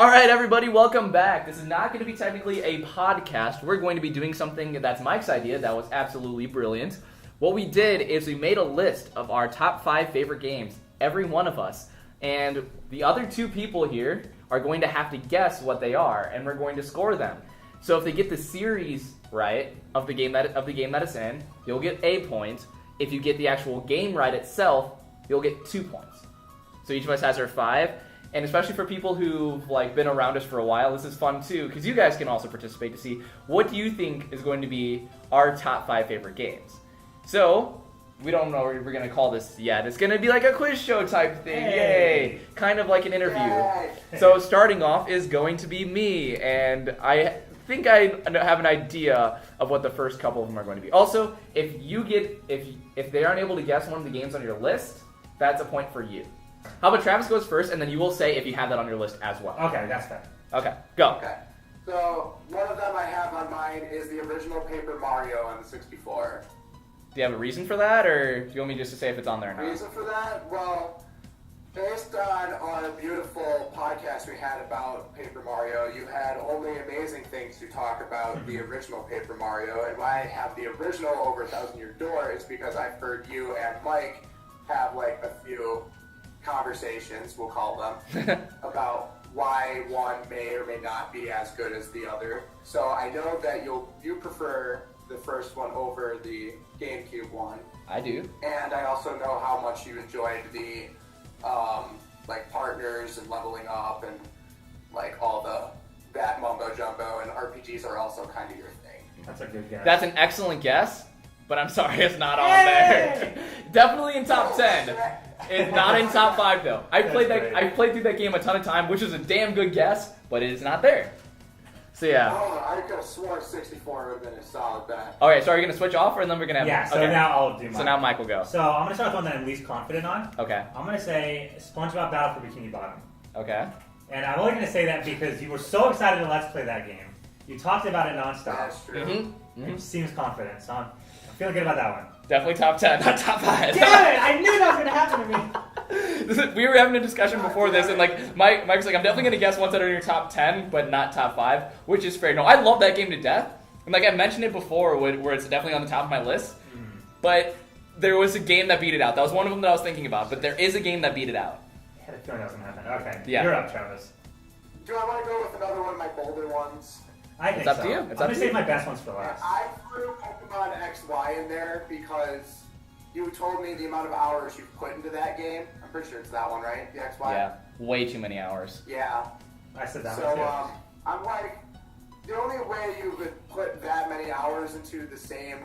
Alright everybody, welcome back. This is not going to be technically a podcast. We're going to be doing something that's Mike's idea that was absolutely brilliant. What we did is we made a list of our top 5 favorite games, every one of us. And the other 2 people here are going to have to guess what they are, and we're going to score them. So if they get the series right of the game that it's in, you'll get a point. If you get the actual game right itself, you'll get 2 points. So each of us has our 5. And especially for people who've been around us for a while, this is fun too, because you guys can also participate to see what do you think is going to be our top 5 favorite games. So, we don't know what we're going to call this yet. It's going to be like a quiz show type thing. Yay! Kind of like an interview. Yay. So starting off is going to be me, and I think I have an idea of what the first couple of them are going to be. Also, if they aren't able to guess one of the games on your list, that's a point for you. How about Travis goes first, and then you will say if you have that on your list as well. Okay, that's fair. Okay, go. Okay. So, one of them I have on mine is the original Paper Mario on the 64. Do you have a reason for that, or do you want me just to say if it's on there or not? Reason for that? Well, based on our beautiful podcast we had about Paper Mario, you had only amazing things to talk about the original Paper Mario, and why I have the original over 1,000 Year Door is because I've heard you and Mike have a few conversations, we'll call them, about why one may or may not be as good as the other. So I know that you prefer the first one over the GameCube one. I do. And I also know how much you enjoyed the partners and leveling up and all that mumbo jumbo, and RPGs are also kind of your thing. That's a good guess. That's an excellent guess, but I'm sorry it's not on there. Definitely in top 10. It's not in top 5 though. I played through that game a ton of time, which is a damn good guess, but it is not there. So yeah. Oh, I could have sworn 64 would have been a solid bet. Okay, so are you gonna switch off, or then we're gonna have? Yeah. So okay. now I'll do mine. So now Mike will go. So I'm gonna start with one that I'm least confident on. Okay. I'm gonna say SpongeBob Battle for Bikini Bottom. Okay. And I'm only gonna say that because you were so excited to let's play that game. You talked about it nonstop. That's true. Mm-hmm. It seems confident, so I'm feeling good about that one. Definitely top 10, not top 5. Damn it! I knew that was gonna happen to me. We were having a discussion before this, and Mike was like, I'm definitely going to guess ones that are in your top 10, but not top 5, which is fair. No, I love that game to death. And I mentioned it before, where it's definitely on the top of my list. But there was a game that beat it out. That was one of them that I was thinking about, but there is a game that beat it out. I had a feeling that was gonna happen. Okay, yeah. You're up, Travis. Do I want to go with another one of my bolder ones? I think it's up so. to you. I'm gonna save my best ones for last. I threw Pokemon XY in there because you told me the amount of hours you've put into that game. I'm pretty sure it's that one, right? The XY? Yeah, way too many hours. Yeah. I said that so, one too. I'm the only way you would put that many hours into the same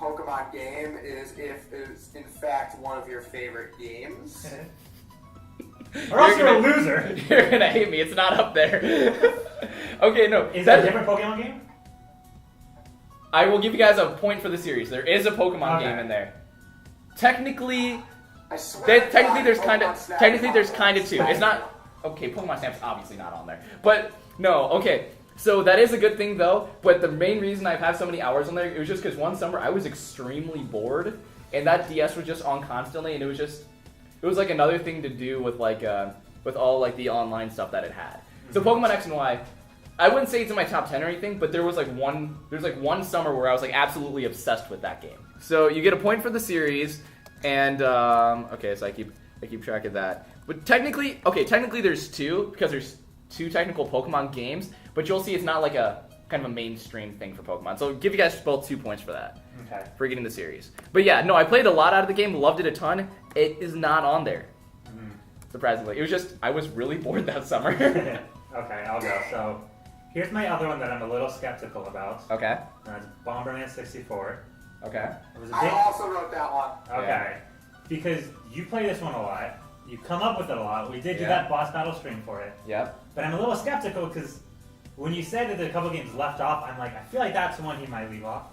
Pokemon game is if it's in fact one of your favorite games. Or else you're a loser. You're gonna hate me. It's not up there. Okay, no. Is that a different Pokemon game? I will give you guys a point for the series. There is a Pokemon game in there. Technically, there's kind of 2. It's not okay. Pokemon Snap's obviously not on there, but no. Okay, so that is a good thing though. But the main reason I've had so many hours on there, it was just because one summer I was extremely bored, and that DS was just on constantly, and it was another thing to do with with all the online stuff that it had. So Pokemon X and Y, I wouldn't say it's in my top 10 or anything, but there was one summer where I was absolutely obsessed with that game. So you get a point for the series, and okay, so I keep track of that. But technically there's 2 because there's 2 technical Pokemon games, but you'll see it's not a kind of a mainstream thing for Pokemon. So I'll give you guys both 2 points for that. Okay. For getting the series. But yeah, no, I played a lot out of the game, loved it a ton. It is not on there. Surprisingly. It was just I was really bored that summer. Okay, I'll go. So here's my other one that I'm a little skeptical about. Okay. That's Bomberman 64. Okay. I also wrote that one. Okay. Yeah. Because you play this one a lot. You come up with it a lot. We did do Yeah. that boss battle stream for it. Yep. But I'm a little skeptical because when you said that the couple games left off, I'm like, I feel like that's the one he might leave off.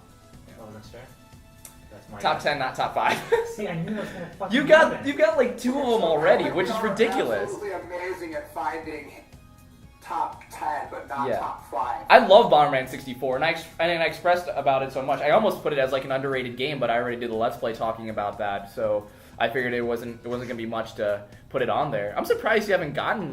I wasn't sure. That's my Top guess. 10, not top 5. See, I knew it was gonna fucking You got happen. 2 of them already, which is ridiculous. Absolutely amazing at finding top 10, but not top 5. I love Bomberman 64, and I expressed about it so much. I almost put it as an underrated game, but I already did a Let's Play talking about that, so I figured it wasn't gonna be much to put it on there. I'm surprised you haven't gotten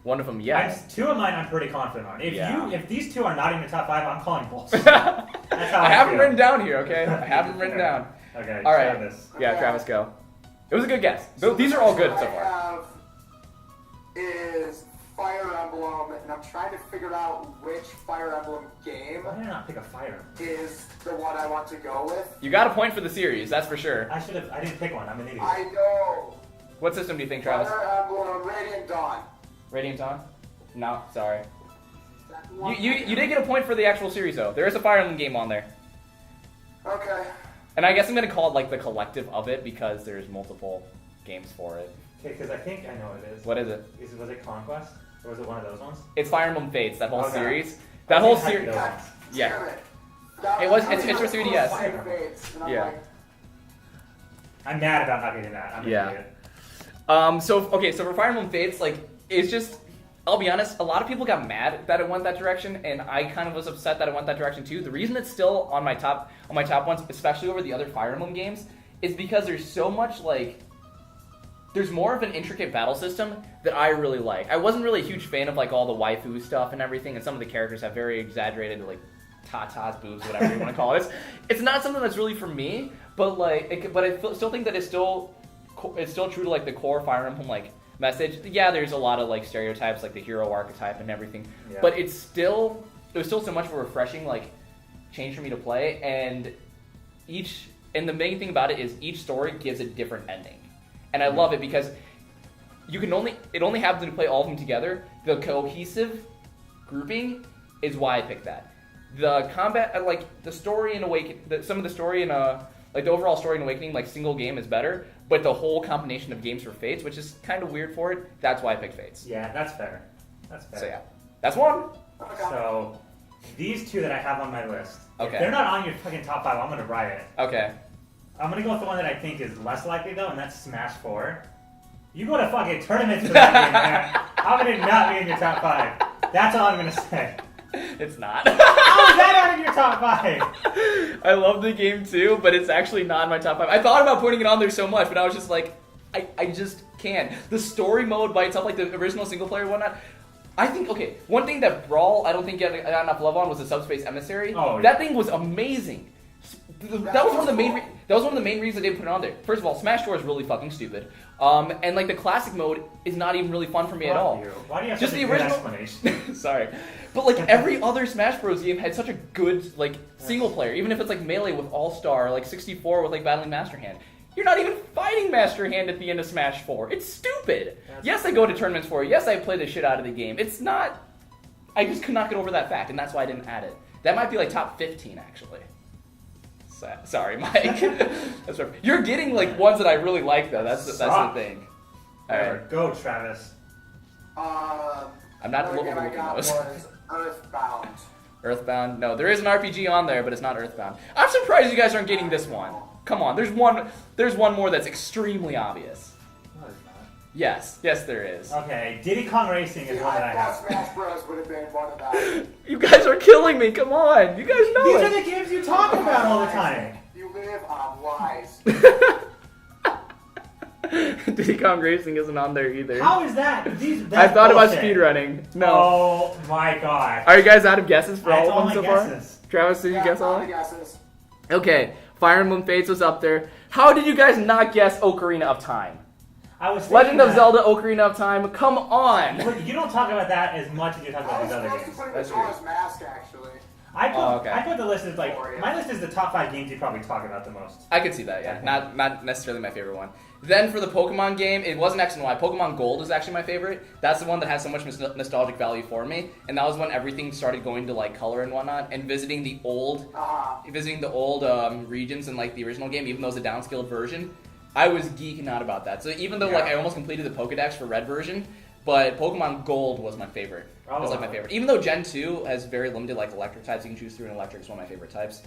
One of them, yes. Two of mine I'm pretty confident on. If these two are not in the top 5, I'm calling bullshit. That's how I have them feel. written down here, okay? I have them written down. Okay, all right. Travis. Yeah, Okay. Travis, go. It was a good guess. So These are all good what so I far. have is Fire Emblem, and I'm trying to figure out which Fire Emblem game Why did I not pick a Fire? is the one I want to go with. You got a point for the series, that's for sure. I didn't pick one. I'm an idiot. I know. What system do you think, Travis? Fire Emblem Radiant Dawn. Radiant Dawn? No, sorry. That one You did get a point for the actual series, though. There is a Fire Emblem game on there. Okay. And I guess I'm going to call it, like, the collective of it because there's multiple games for it. Okay, because I think I know what it is. What is it? Was it Conquest? Or was it one of those ones? It's Fire Emblem Fates, that whole Okay. series. That whole I think I series. know. God Yeah. damn it. That It was- I it's for was 3DS. Fire Fates, and I'm Yeah. like, I'm mad about not getting that. I'm an Yeah. idiot. So for Fire Emblem Fates, like, it's just, I'll be honest, a lot of people got mad that it went that direction, and I kind of was upset that it went that direction too. The reason it's still on my top ones, especially over the other Fire Emblem games, is because there's so much, like, there's more of an intricate battle system that I really like. I wasn't really a huge fan of, like, all the waifu stuff and everything, and some of the characters have very exaggerated, like, tatas, boobs, whatever you want to call it. It's not something that's really for me, but, like, but I still think that it's still true to, like, the core Fire Emblem, like, message. Yeah, there's a lot of, like, stereotypes, like the hero archetype and everything, Yeah. but it was still so much of a refreshing, like, change for me to play, and the main thing about it is each story gives a different ending. And I love it because it only happens to play all of them together. The cohesive grouping is why I picked that. The combat, like the story in some of the story in like the overall story in Awakening, like single game is better, but the whole combination of games for Fates, which is kind of weird for it, that's why I picked Fates. Yeah, that's fair. That's fair. So yeah, that's one. okay. So, these two that I have on my list, Okay. if they're not on your fucking top 5, I'm going to riot. Okay. I'm going to go with the one that I think is less likely, though, and that's Smash 4. You go to fucking tournaments for that game, man. How could it not be in your top 5? That's all I'm going to say. It's not. How is that not in your top 5? I love the game too, but it's actually not in my top 5. I thought about putting it on there so much, but I was just like, I just can't. The story mode by itself, like the original single player and whatnot, I think, okay, one thing that Brawl, I don't think got enough love on was the Subspace Emissary. Oh, yeah. That thing was amazing. That was one of the main. That was one of the main reasons I didn't put it on there. First of all, Smash 4 is really fucking stupid, and like the classic mode is not even really fun for me at all. Why do you have Just such the a good original- explanation? Sorry, but like every other Smash Bros. Game had such a good like single player, even if it's like Melee with All Star, like 64 with like battling Master Hand. You're not even fighting Master Hand at the end of Smash 4. It's stupid. Yes, I go to tournaments for it. Yes, I play the shit out of the game. It's not. I just could not get over that fact, and that's why I didn't add it. That might be like top 15 actually. Sorry, Mike. That's right. You're getting like ones that I really like though. That's the thing. All right. Go, Travis. I'm not another game I looking got those. was Earthbound. Earthbound. No, there is an RPG on there, but it's not Earthbound. I'm surprised you guys aren't getting this one. Come on, there's one more that's extremely obvious. No, it's not. Yes, there is. Okay, Diddy Kong Racing is See, one that I I thought have. Smash Bros would have been one of that. You guys are killing me. Come on, you guys know These it. are the games you talk about all the time. You live on lies. Diddy Kong Racing isn't on there either. How is that? I thought about bullshit. speedrunning. No. Oh my god. Are you guys out of guesses for That's all of all them my so far? guesses. Travis, did you guess all? my guesses. Okay, Fire Emblem Fates was up there. How did you guys not guess Ocarina of Time? I was thinking Legend of that, Zelda Ocarina of Time, come on! But you don't talk about that as much as you talk I about was these other supposed to games. put it That's with Majora's Mask, actually. I put the list as like Oh, yeah. my list is the top 5 games you probably talk about the most. I could see that, yeah. Not necessarily my favorite one. Then for the Pokemon game, it wasn't X and Y. Pokemon Gold is actually my favorite. That's the one that has so much nostalgic value for me. And that was when everything started going to like color and whatnot, and visiting the old regions in like the original game, even though it was a downscaled version. I was geeking out about that. So even though like I almost completed the Pokedex for Red version, but Pokemon Gold was my favorite. It was like my favorite. Even though Gen 2 has very limited like electric types you can choose through, and electric is one of my favorite types.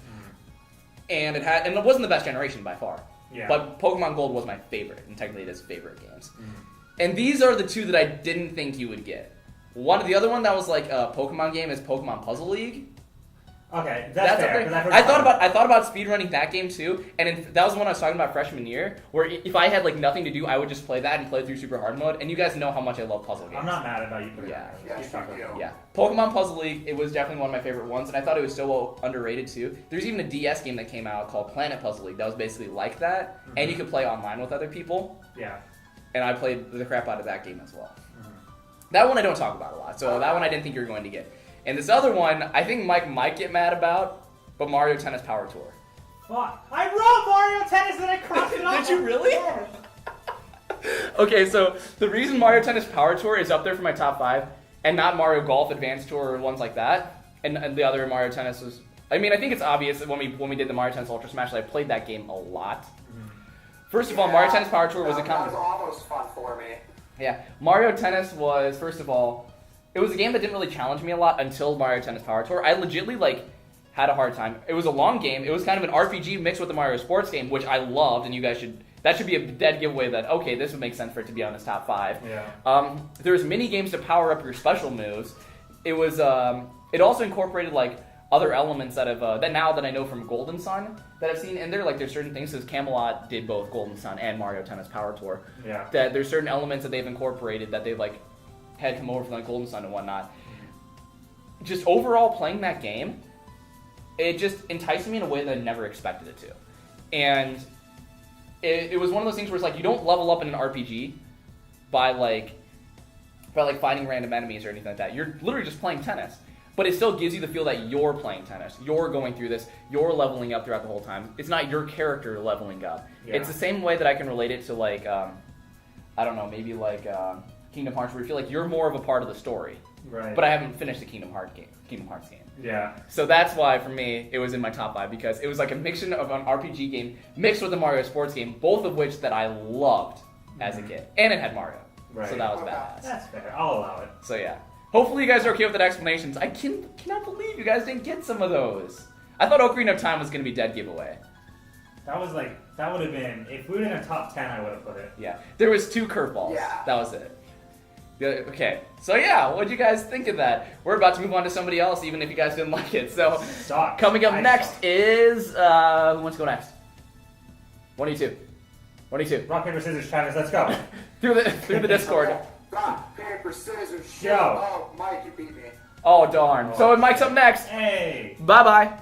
And it wasn't the best generation by far. Yeah. But Pokemon Gold was my favorite, and technically it is favorite games. And these are the two that I didn't think you would get. The other one that was like a Pokemon game is Pokemon Puzzle League. Okay, that's fair. okay. 'Cause I've heard I thought about speedrunning that game too, and that was the one I was talking about freshman year, where if I had like nothing to do, I would just play that and play through super hard mode. And you guys know how much I love puzzle games. I'm not mad about you putting Yeah. it. Yes, you do. Yeah, Pokemon Puzzle League, it was definitely one of my favorite ones, and I thought it was so well underrated too. There's even a DS game that came out called Planet Puzzle League that was basically like that, and you could play online with other people, Yeah. and I played the crap out of that game as well. That one I don't talk about a lot, so that one I didn't think you were going to get. And this other one, I think Mike might get mad about, but Mario Tennis Power Tour. Fuck. I wrote Mario Tennis and I crossed it off. Did you really? Yeah. Okay, so the reason Mario Tennis Power Tour is up there for my top 5, and not Mario Golf Advanced Tour or ones like that, and the other Mario Tennis was... I mean, I think it's obvious that when we did the Mario Tennis Ultra Smash, I played that game a lot. First of all, Mario Tennis Power Tour was a... That was almost fun for me. Yeah, Mario Tennis was, first of all, it was a game that didn't really challenge me a lot until Mario Tennis Power Tour. I legitimately, like, had a hard time. It was a long game. It was kind of an RPG mixed with the Mario Sports game, which I loved, and you guys should... That should be a dead giveaway that, okay, this would make sense for it to be on this top 5. Yeah. There's mini games to power up your special moves. It was, it also incorporated, like, other elements that have, that now that I know from Golden Sun that I've seen, and there's certain things, because Camelot did both Golden Sun and Mario Tennis Power Tour. Yeah. That there's certain elements that they've incorporated that they've, like, had come over from, like, Golden Sun and whatnot. Just overall playing that game, it just enticed me in a way that I never expected it to. And it was one of those things where it's like, you don't level up in an RPG by fighting random enemies or anything like that. You're literally just playing tennis. But it still gives you the feel that you're playing tennis. You're going through this. You're leveling up throughout the whole time. It's not your character leveling up. Yeah. It's the same way that I can relate it to, like, I don't know, maybe like Kingdom Hearts, where you feel like you're more of a part of the story. Right. But I haven't finished the Kingdom Hearts game. Yeah. So that's why, for me, it was in my top 5, because it was like a mixture of an RPG game mixed with a Mario Sports game, both of which that I loved as a kid. And it had Mario. Right. So that was badass. That's fair. I'll allow it. So yeah. Hopefully you guys are okay with the explanations. I cannot believe you guys didn't get some of those. I thought Ocarina of Time was going to be dead giveaway. That would have been, if we were in a top 10, I would have put it. Yeah. There was 2 curveballs. Yeah. That was it. Okay. So yeah, what'd you guys think of that? We're about to move on to somebody else, even if you guys didn't like it. So Suck. coming up I next suck. is, who wants to go next? 1 of you 2. 1 of you 2. Rock, paper, scissors, Travis, let's go. through the Discord. Rock, paper, scissors, shoot. Yo. Oh, Mike, you beat me. Oh darn. So Mike's up next. Hey. Bye bye.